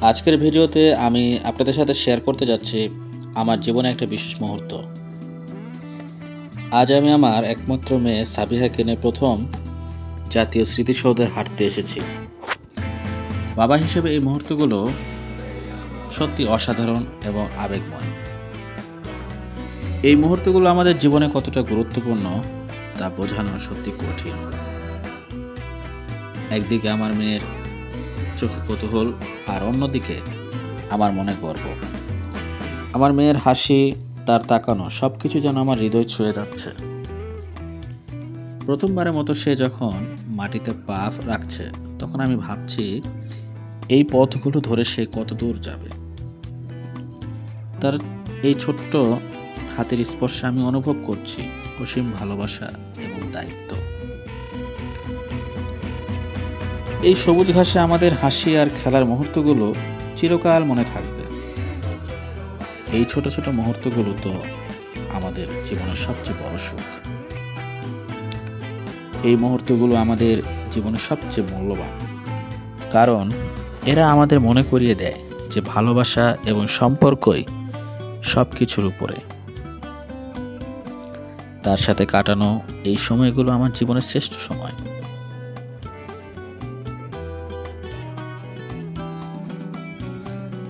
আজকের ভিডিওতে আমি আপনাদের সাথে শেয়ার করতে যাচ্ছি আমার জীবনে একটা বিশেষ মুহূর্ত। আজ আমি আমার একমাত্র মেয়ে সাবিহাকে নিয়ে প্রথম জাতীয় স্মৃতিসৌধে হাঁটতে এসেছি। বাবা হিসেবে এই মুহূর্তগুলো সত্যি অসাধারণ এবং আবেগময়। এই মুহূর্তগুলো আমাদের জীবনে কতটা গুরুত্বপূর্ণ তা বোঝানো সত্যি কঠিন। একদিকে আমার মেয়ের চোখে কৌতূহল, আর অন্যদিকে আমার মনে গর্ব। আমার মেয়ের হাসি, তার তাকানো সবকিছু যেন আমার হৃদয় ছুঁয়ে যাচ্ছে। প্রথমবারের মতো সে যখন মাটিতে পা রাখছে, তখন আমি ভাবছি এই পথগুলো ধরে সে কত দূর যাবে। তার এই ছোট্ট হাতের স্পর্শে আমি অনুভব করছি অসীম ভালোবাসা এবং দায়িত্ব। এই সবুজ ঘাসে আমাদের হাসি আর খেলার মুহূর্তগুলো চিরকাল মনে থাকবে। এই ছোট ছোট মুহূর্তগুলো তো আমাদের জীবনের সবচেয়ে বড় সুখ। এই মুহূর্তগুলো আমাদের জীবনের সবচেয়ে মূল্যবান, কারণ এরা আমাদের মনে করিয়ে দেয় যে ভালোবাসা এবং সম্পর্কই সব কিছুর উপরে। তার সাথে কাটানো এই সময়গুলো আমার জীবনের শ্রেষ্ঠ সময়।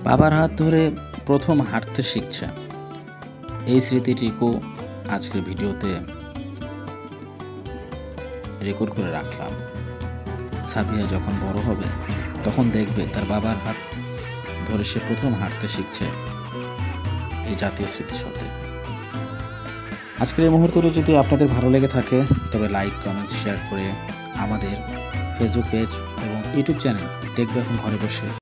বাবার হাত ধরে প্রথম হাঁটতে শিখছে, এই স্মৃতিটিকে আজকের ভিডিওতে রেকর্ড করে রাখলাম। সাবিহা যখন বড় হবে তখন দেখবে তার বাবার হাত ধরে সে প্রথম হাঁটতে শিখছে এই জাতীয় স্মৃতিসৌধে। আজকের এই মুহূর্তটা যদি আপনাদের ভালো লেগে থাকে তবে লাইক, কমেন্ট, শেয়ার করে আমাদের ফেসবুক পেজ এবং ইউটিউব চ্যানেল দেখবে এখন ঘরে বসে